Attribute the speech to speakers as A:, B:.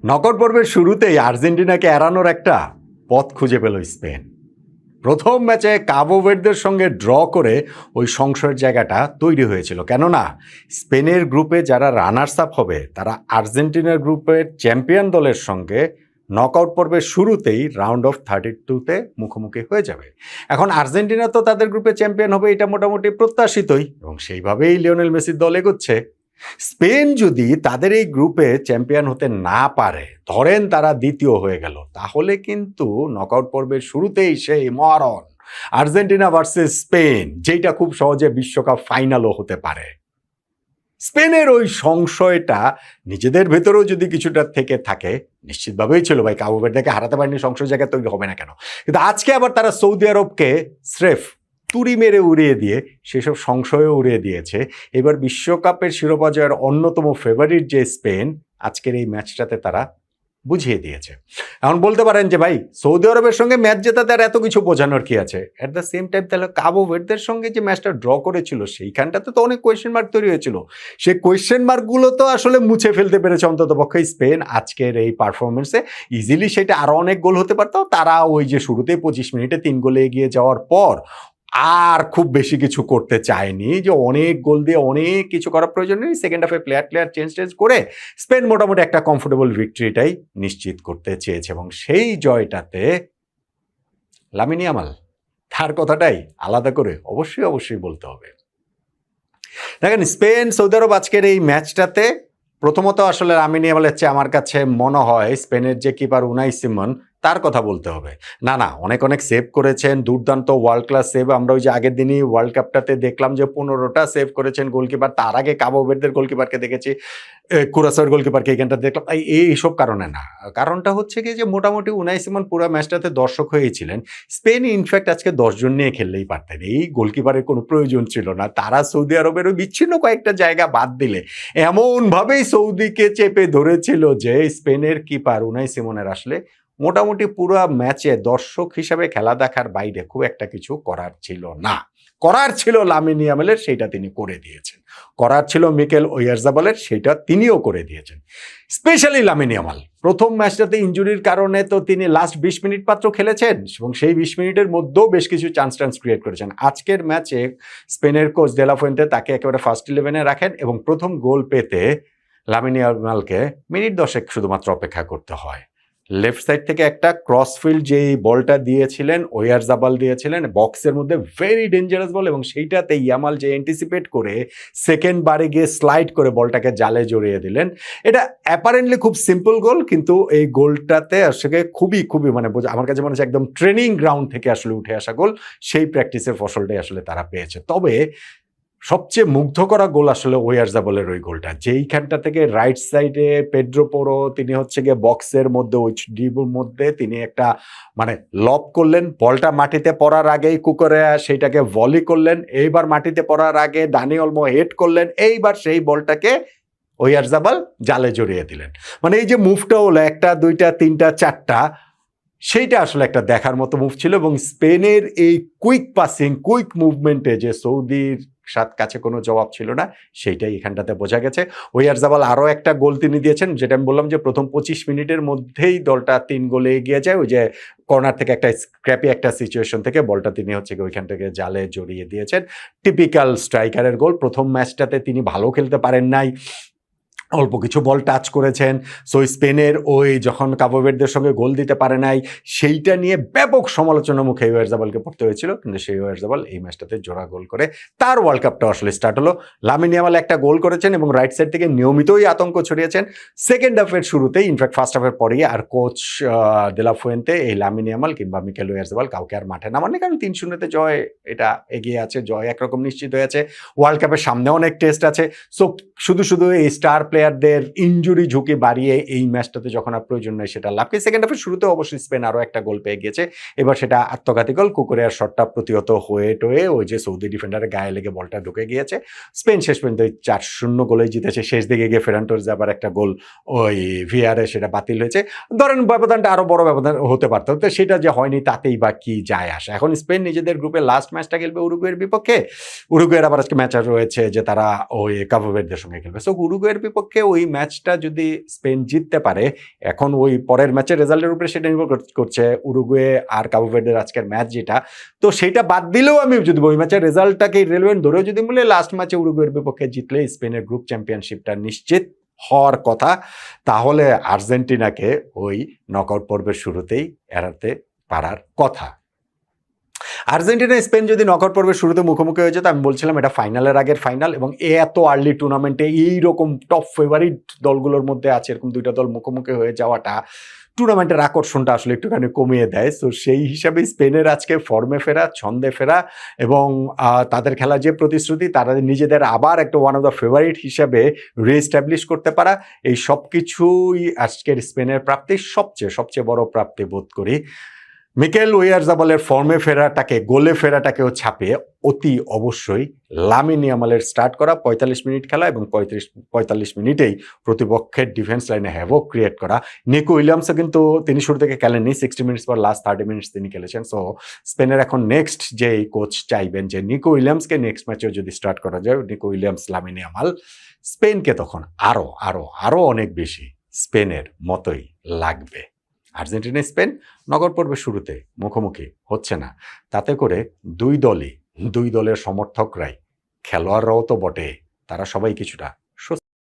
A: Knockout পর্বের শুরুতেই আর্জেন্টিনাকে এড়ানোর একটা পথ খুঁজে পেল স্পেন। প্রথম ম্যাচে কাবো ভার্দের সঙ্গে ড্র করে ওই সংশয়ের জায়গাটা তৈরি হয়েছিল, কেননা স্পেনের গ্রুপে যারা রানার্স আপ হবে তারা আর্জেন্টিনার গ্রুপের চ্যাম্পিয়ন দলের সঙ্গে নকআউট পর্বের শুরুতেই রাউন্ড অফ 32-তে মুখোমুখি হয়ে যাবে। এখন আর্জেন্টিনা তো তাদের গ্রুপে চ্যাম্পিয়ন হবে, এটা মোটামুটি প্রত্যাশিতই, এবং সেইভাবেই লিওনেল মেসির দল এগোচ্ছে। স্পেন যদি তাদের এই গ্রুপে চ্যাম্পিয়ন হতে না পারে, ধরেন তারা দ্বিতীয় হয়ে গেল, তাহলে কিন্তু নকআউট পর্বের শুরুতেই সেই মরণ আর্জেন্টিনা ভার্সেস স্পেন, যেটা খুব সহজে বিশ্বকাপ ফাইনালও হতে পারে। স্পেনের ওই সংশয়টা নিজেদের ভেতরেও যদি কিছুটা থেকে থাকে, নিশ্চিতভাবেই ছিল ভাই, কাবো ভার্দেকে হারাতে পারেনি, সংশয় জায়গায় তৈরি হবে না কেন? কিন্তু আজকে আবার তারা সৌদি আরবকে স্রেফ তুড়ি মেরে উড়িয়ে দিয়ে সেসব সংশয়ও উড়িয়ে দিয়েছে। এবার বিশ্বকাপের শিরোপা জয়ের অন্যতম ফেভারিট যে স্পেন, আজকের এই ম্যাচটাতে তারা বুঝিয়ে দিয়েছে। এখন বলতে পারেন যে ভাই, সৌদি আরবের সঙ্গে ম্যাচ জেতাতে আর এত কিছু বোঝানোর কি আছে? অ্যাট দ্য সেম টাইম তাহলে কাবো ভার্দের সঙ্গে যে ম্যাচটা ড্র করেছিল সেইখানটাতে তো অনেক কোয়েশ্চেন মার্ক তৈরি হয়েছিল। সেই কোয়েশ্চেন মার্কগুলো তো আসলে মুছে ফেলতে পেরেছে অন্তত পক্ষে স্পেন আজকের এই পারফরমেন্সে। ইজিলি সেটা আরও অনেক গোল হতে পারতো। তারা ওই যে শুরুতেই 25 মিনিটে 3 গোলে এগিয়ে যাওয়ার পর আর খুব বেশি কিছু করতে চায়নি, যে অনেক গোল দিয়ে অনেক কিছু করার প্রয়োজন নেই। সেকেন্ড হাফে প্লেয়ার চেঞ্জ করে স্পেন মোটামুটি একটা কমফোর্টেবল ভিক্টরিটাই নিশ্চিত করতে চেয়েছে, এবং সেই জয়টাতে লামিন ইয়ামাল, তার কথাটাই আলাদা করে অবশ্যই বলতে হবে। দেখেন, স্পেন সৌদি আরব আজকের এই ম্যাচটাতে প্রথমত আসলে লামিন ইয়ামালের চেয়ে আমার কাছে মনে হয় স্পেনের যে কিপার উনাই সিমন, তার কথা বলতে হবে। না অনেক সেভ করেছেন, দুর্দান্ত ওয়ার্ল্ড ক্লাস সেভ। আমরা ওই যে আগের দিনই ওয়ার্ল্ড কাপটাতে দেখলাম যে 15টা সেভ করেছেন গোলকিপার। তার আগে কাবো ভার্দের গোলকিপারকে দেখেছি, কুরাসাওয়ের গোলকিপারকে এইখানটা দেখলাম। এইসব কারণে না, কারণটা হচ্ছে কি যে মোটামুটি উনাই সিমন পুরো ম্যাচটাতে দর্শক হয়েছিলেন। স্পেন ইনফ্যাক্ট আজকে 10 জন নিয়ে খেললেই পারতেন, এই গোলকিপারের কোনো প্রয়োজন ছিল না। তারা সৌদি আরবের ওই বিচ্ছিন্ন কয়েকটা জায়গা বাদ দিলে এমনভাবেই সৌদিকে চেপে ধরেছিল যে স্পেনের কিপার উনাই সিমনের আসলে মোটামুটি পুরো ম্যাচে দর্শক হিসাবে খেলা দেখার বাইরে খুব একটা কিছু করার ছিল না। করার ছিল লামিন ইয়ামালের, সেইটা তিনি করে দিয়েছেন। করার ছিল মিকেল ওয়াইয়ারজাবালের, সেইটা তিনিও করে দিয়েছেন। স্পেশালি লামিন ইয়ামাল প্রথম ম্যাচটাতে ইনজুরির কারণে তো তিনি লাস্ট 20 মিনিট মাত্র খেলেছেন, এবং সেই 20 মিনিটের মধ্যেও বেশ কিছু চান্স ক্রিয়েট করেছেন। আজকের ম্যাচে স্পেনের কোচ ডে লা ফুয়েন্তে তাকে একেবারে ফার্স্ট 11-এ রাখেন, এবং প্রথম গোল পেতে লামিন ইয়ামালকে মিনিট 10 শুধুমাত্র অপেক্ষা করতে হয়। লেফট সাইড থেকে একটা ক্রসফিল্ড যেই বলটা দিয়েছিলেন, ওয়াইয়ারজাবাল দিয়েছিলেন বক্সের মধ্যে, ভেরি ডেঞ্জারাস বল, এবং সেইটাতে ইয়ামাল যে অ্যান্টিসিপেট করে সেকেন্ড বারে গিয়ে স্লাইড করে বলটাকে জালে জড়িয়ে দিলেন। এটা অ্যাপারেন্টলি খুব সিম্পল গোল, কিন্তু এই গোলটাতে আসলে খুবই মানে আমার কাছে মনে হচ্ছে একদম ট্রেনিং গ্রাউন্ড থেকে আসলে উঠে আসা গোল। সেই প্র্যাকটিসের ফসলটাই আসলে তারা পেয়েছে। তবে সবচেয়ে মুগ্ধ করা গোল আসলে ওয়াইয়ারজাবালের ওই গোলটা, যেইখানটা থেকে রাইট সাইডে পেড্রো পোরো তিনি হচ্ছে গিয়ে বক্সের মধ্যে ওই ডিবুর মধ্যে তিনি একটা মানে লব করলেন, বলটা মাটিতে পড়ার আগেই কুকুরেয়া সেইটাকে ভলি করলেন, এইবার মাটিতে পড়ার আগে দানি অলমো হেড করলেন, এইবার সেই বলটাকে ওয়াইয়ারজাবাল জালে জড়িয়ে দিলেন। মানে এই যে মুভটা হলো 1টা 2টা 3টা 4টা, সেইটা আসলে একটা দেখার মতো মুভ ছিল। এবং স্পেনের এই কুইক পাসিং, কুইক মুভমেন্টে যে সৌদির কাছে কোনো জবাব ছিল না, সেইটাই এখানটাতে বোঝা গেছে। ওয়াইয়ারজাবাল আরও একটা গোল তিনি দিয়েছেন, যেটা আমি বললাম যে প্রথম 25 মিনিটের মধ্যেই দলটা 3 গোলে এগিয়ে যায়। ওই যে কর্নার থেকে একটা স্ক্র্যাপি একটা সিচুয়েশন থেকে বলটা তিনি হচ্ছে ওইখান থেকে জালে জড়িয়ে দিয়েছেন। টিপিক্যাল স্ট্রাইকারের গোল। প্রথম ম্যাচটাতে তিনি ভালো খেলতে পারেন নাই, অল্প কিছু বল টাচ করেছেন। সো স্পেনের ওই যখন কাবো ভার্দের সঙ্গে গোল দিতে পারে নাই, সেইটা নিয়ে ব্যাপক সমালোচনার মুখে ওয়াইয়ারজাবালকে পড়তে হয়েছিল, কিন্তু সেই ওয়াইয়ারজাবাল এই ম্যাচটাতে জোড়া গোল করে তার ওয়ার্ল্ড কাপটা আসলে স্টার্ট হলো। লামিন ইয়ামাল একটা গোল করেছেন এবং রাইট সাইড থেকে নিয়মিতই আতঙ্ক ছড়িয়েছেন সেকেন্ড হাফের শুরুতেই। ইনফ্যাক্ট ফার্স্ট হাফের পরেই আর কোচ ডে লা ফুয়েন্তে এই লামিন ইয়ামাল কিংবা মিকেল ওয়াইয়ারজাবাল কাউকে আর মাঠে নামাননি, কারণ 3-0-তে জয় এটা এগিয়ে আছে, জয় একরকম নিশ্চিত হয়েছে। ওয়ার্ল্ড কাপের সামনে অনেক টেস্ট আছে। সো শুধু এই স্টার প্লেয়ারদের ইনজুরি ঝুঁকি বাড়িয়ে এই ম্যাচটাতে যখন আর প্রয়োজন নয় সেটা লাভকে। সেকেন্ড হাফের শুরুতে অবশ্যই স্পেন আরও একটা গোল পেয়ে গিয়েছে, এবার সেটা আত্মঘাতী গোল। কুকুরের শটটা প্রতিহত হয়ে ওই যে সৌদি ডিফেন্ডারের গায়ে লেগে বলটা ঢুকে গিয়েছে। স্পেন শেষ পর্যন্ত 4-0 গোলে জিতেছে। শেষ দিকে গিয়ে ফেরান টোরেস আবার একটা গোল ওই ভিআরে সেটা বাতিল হয়েছে। ধরেন ব্যবধানটা আরও বড় ব্যবধান হতে পারত, তো সেটা যে হয়নি তাতেই বা কি যায় আসে। এখন স্পেন নিজেদের গ্রুপে লাস্ট ম্যাচটা খেলবে উরুগুয়ের বিপক্ষে। উরুগুয়ের আবার আজকে ম্যাচ রয়েছে যে তারা ওই কাবো ভার্দের সঙ্গে খেলবে। সো উরুগুয়ের বিপক্ষে বিপক্ষে ওই ম্যাচটা যদি স্পেন জিততে পারে, এখন ওই পরের ম্যাচের রেজাল্টের উপরে সেটা নির্ভর করছে উরুগুয়ে আর কাবো ভার্দের আজকের ম্যাচ যেটা, তো সেটা বাদ দিলেও আমি যদি ওই ম্যাচের রেজাল্টটাকে রিলেভেন্ট ধরেও যদি বলে লাস্ট ম্যাচে উরুগুয়ের বিপক্ষে জিতলে স্পেনের গ্রুপ চ্যাম্পিয়নশিপটা নিশ্চিত হওয়ার কথা, তাহলে আর্জেন্টিনাকে ওই নকআউট পর্বের শুরুতেই এড়াতে পারার কথা। আর্জেন্টিনা স্পেন যদি নকআউট পর্বের শুরুতে মুখোমুখি হয়ে যেত, আমি বলছিলাম এটা ফাইনালের আগের ফাইনাল, এবং এত আর্লি টুর্নামেন্টে এইরকম টপ ফেভারিট দলগুলোর মধ্যে আছে এরকম দুইটা দল মুখোমুখি হয়ে যাওয়াটা টুর্নামেন্টের আকর্ষণটা আসলে একটুখানি কমিয়ে দেয়। সো সেই হিসাবে স্পেনের আজকে ফর্মে ফেরা, ছন্দে ফেরা এবং তাদের খেলা যে প্রতিশ্রুতি, তারা নিজেদের আবার একটা ওয়ান অফ দ্য ফেভারিট হিসাবে রিএস্টাবলিশ করতে পারা, এই সব কিছুই আজকের স্পেনের প্রাপ্তি, সবচেয়ে বড় প্রাপ্তি বোধ করি। মিকেল ওয়াইয়ারজাবালের ফর্মে ফেরাটাকে, গোলে ফেরাটাকেও ছাপিয়ে অতি অবশ্যই লামিন ইয়ামালের স্টার্ট করা 45 মিনিট খেলা এবং 45 মিনিটেই প্রতিপক্ষের ডিফেন্স লাইনে হ্যাভক ক্রিয়েট করা। নিকো উইলিয়ামসও কিন্তু তিনি শুরু থেকে খেলেননি, 60 মিনিটস পর লাস্ট 30 মিনিটস তিনি খেলেছেন। সো স্পেনের এখন নেক্সট যে কোচ চাইবেন যে নিকো উইলিয়ামসকে নেক্সট ম্যাচেও যদি স্টার্ট করা যায়, নিকো উইলিয়ামস, লামিন ইয়ামাল, স্পেনকে তখন আরও অনেক বেশি স্পেনের মতোই লাগবে। আর্জেন্টিনা স্পেন নকআউট পর্বের শুরুতে মুখোমুখি হচ্ছে না, তাতে করে দুই দলের সমর্থকরাই, খেলোয়াড়রাও তো বটে, তারা সবাই কিছুটা